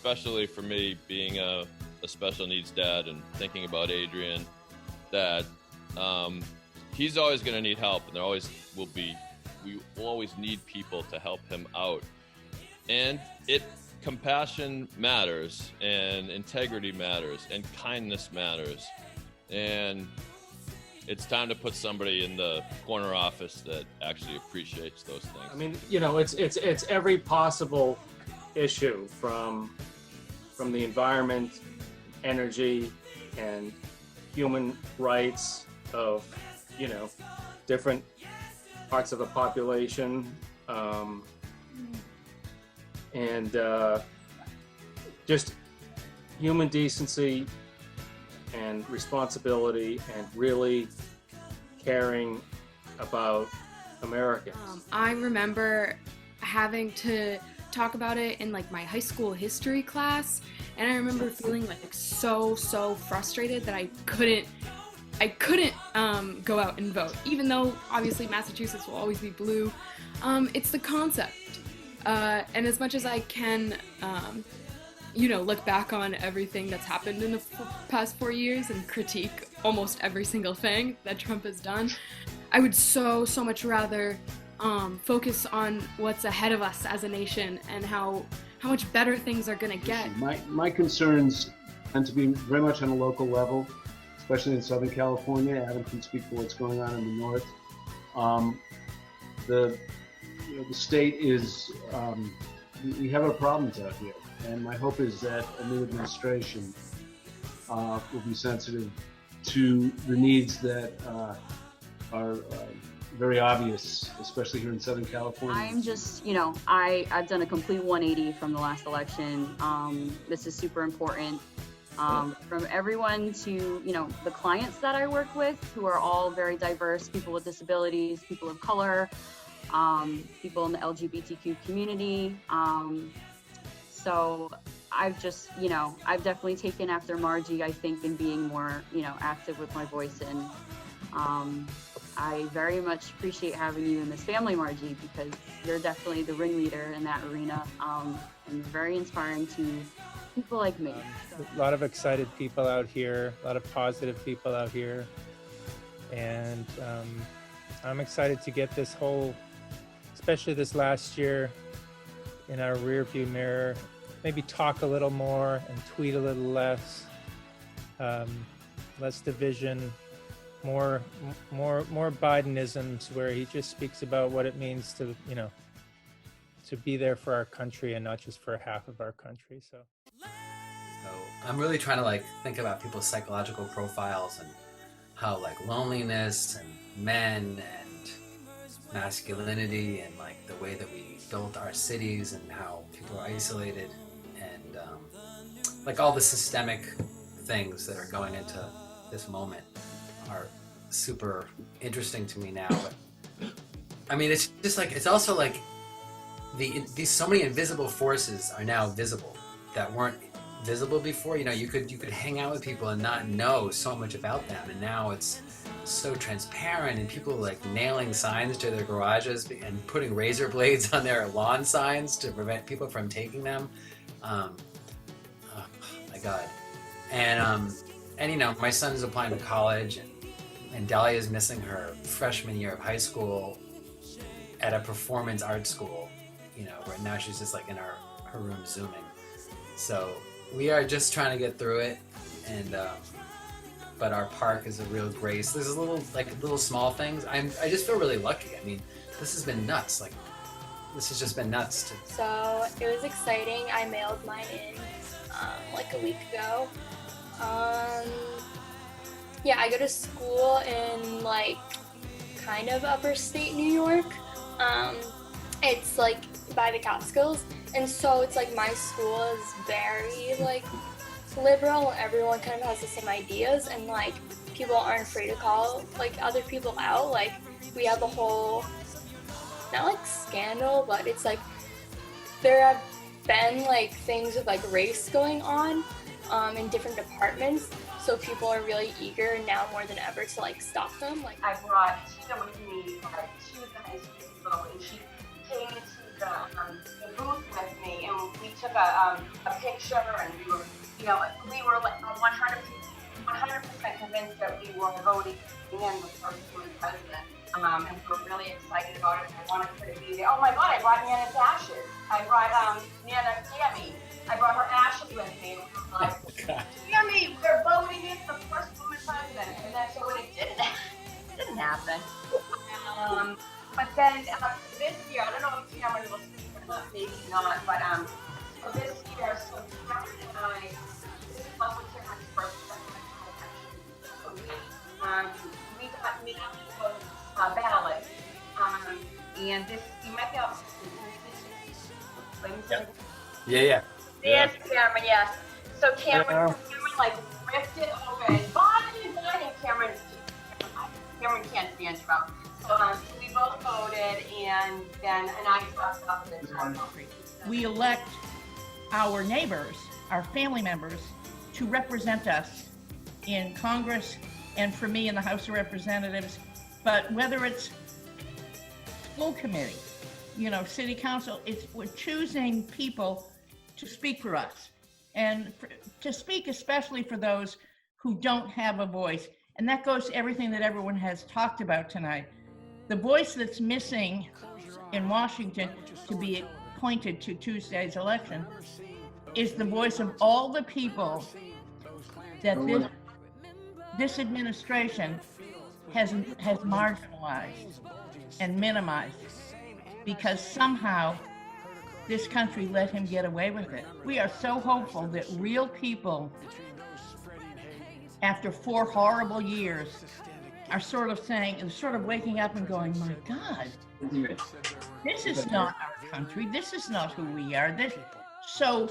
especially for me being a special needs dad and thinking about Adrian, that he's always going to need help, and there always will be. We will always need people to help him out, and compassion matters, and integrity matters, and kindness matters, and it's time to put somebody in the corner office that actually appreciates those things. I mean, it's every possible issue from the environment, energy, and human rights of different parts of the population, and just human decency and responsibility and really caring about Americans. I remember having to talk about it in like my high school history class, and I remember feeling like so frustrated that I couldn't go out and vote, even though obviously Massachusetts will always be blue. It's the concept, and as much as I can look back on everything that's happened in the past 4 years and critique almost every single thing that Trump has done, I would so much rather focus on what's ahead of us as a nation and how much better things are going to get. My concerns tend to be very much on a local level, especially in Southern California. Adam can speak for what's going on in the north. The state is, we have our problems out here, and my hope is that a new administration will be sensitive to the needs that are very obvious, especially here in Southern California. I'm just, I've done a complete 180 from the last election. This is super important. From everyone to, the clients that I work with, who are all very diverse, people with disabilities, people of color, people in the LGBTQ community. So I've just, I've definitely taken after Margie, I think, in being more, active with my voice. And I very much appreciate having you in this family, Margie, because you're definitely the ringleader in that arena, and very inspiring to people like me. A lot of excited people out here, a lot of positive people out here, and I'm excited to get this whole, especially this last year, in our rearview mirror. Maybe talk a little more and tweet a little less, less division, more Bidenisms, where he just speaks about what it means to to be there for our country and not just for half of our country. So I'm really trying to think about people's psychological profiles and how loneliness and men and masculinity and the way that we built our cities and how people are isolated and all the systemic things that are going into this moment are super interesting to me now. But I mean, it's just it's also these so many invisible forces are now visible that weren't visible before. You could hang out with people and not know so much about them, and now it's so transparent, and people nailing signs to their garages and putting razor blades on their lawn signs to prevent people from taking them. Oh my God. And my son is applying to college, and Dahlia is missing her freshman year of high school at a performance art school, where now she's just in her room Zooming. So we are just trying to get through it, and but our park is a real grace. There's little small things. I just feel really lucky. I mean, this has been nuts. This has just been nuts. So it was exciting. I mailed mine in a week ago. Yeah, I go to school in kind of upper state New York. It's by the Catskills, and so it's my school is very liberal, and everyone kind of has the same ideas, and people aren't afraid to call other people out. We have a whole, not scandal, but it's there have been things with race going on in different departments, so people are really eager now more than ever to stop them. I brought Tina with me. She was in high school, and she came to the booth with me, and we took a picture, and we were like 100% convinced that we were voting in the first woman president. And we were really excited about it. I wanted her to be there. Oh my God, I brought Nana's ashes. I brought Nana Tammy. I brought her ashes with me. And we were like, Tammy, we're voting in the first woman president. And then so when it didn't happen. But then this year, I don't know if Cameron will speak or not, maybe not, but this year, so Cameron and I, this is also Cameron's first election. So we got me ballot. And this, you might be able to Yeah. Yes, Cameron, yes. So Cameron like ripped it open. Biden, Cameron can't stand Trump. So we both voted, and I dropped off the time. We elect our neighbors, our family members, to represent us in Congress and for me in the House of Representatives. But whether it's school committee, city council, we're choosing people to speak for us and to speak especially for those who don't have a voice. And that goes to everything that everyone has talked about tonight. The voice that's missing in Washington to be appointed to Tuesday's election is the voice of all the people that this administration has marginalized and minimized, because somehow this country let him get away with it. We are so hopeful that real people, after 4 horrible years, are sort of waking up and going, my God, this is not our country. This is not who we are. So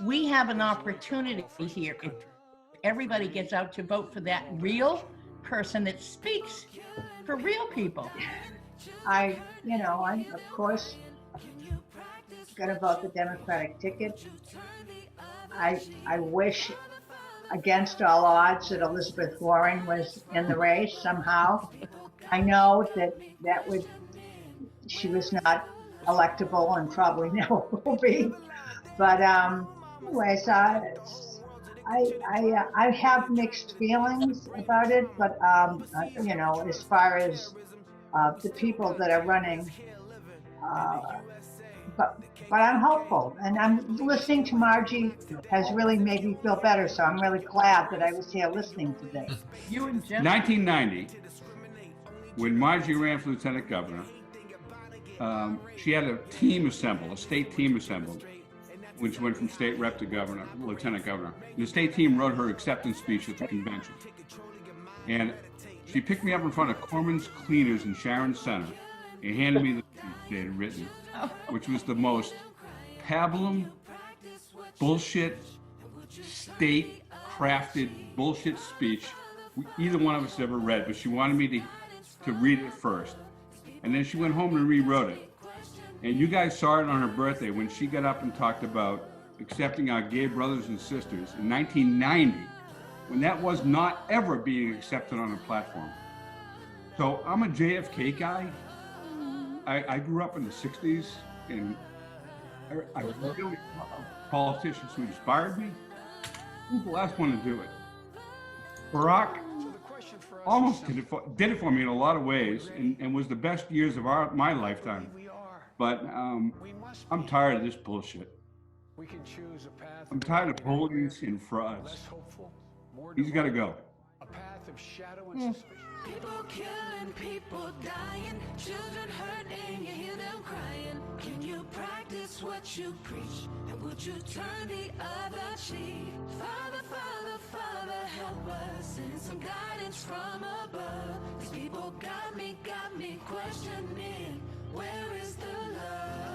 we have an opportunity here. If everybody gets out to vote for that real person that speaks for real people. I'm of course going to vote the Democratic ticket. I wish, against all odds, that Elizabeth Warren was in the race somehow. I know that she was not electable and probably never will be. But anyways, I have mixed feelings about it, but as far as the people that are running, but I'm hopeful, and I'm listening to Margie has really made me feel better. So I'm really glad that I was here listening to this. You and Jim. 1990, when Margie ran for lieutenant governor, she had a state team assembled, which went from state rep to governor, lieutenant governor. And the state team wrote her acceptance speech at the convention. And she picked me up in front of Corman's Cleaners in Sharon Center and handed me the speech they had written, which was the most pablum, bullshit, state-crafted bullshit speech either one of us ever read. But she wanted me to read it first. And then she went home and rewrote it. And you guys saw it on her birthday when she got up and talked about accepting our gay brothers and sisters in 1990, when that was not ever being accepted on a platform. So I'm a JFK guy. I grew up in the 60s, and I really love politicians who inspired me. Who's the last one to do it? Barack almost did it for me in a lot of ways, and was the best years of my lifetime. But I'm tired of this bullshit. I'm tired of bullies and frauds. He's got to go. People killing, people dying, children hurt and you hear them crying. Can you practice what you preach? And would you turn the other cheek? Father, Father, Father, help us. Send some guidance from above. These people got me questioning. Where is the love?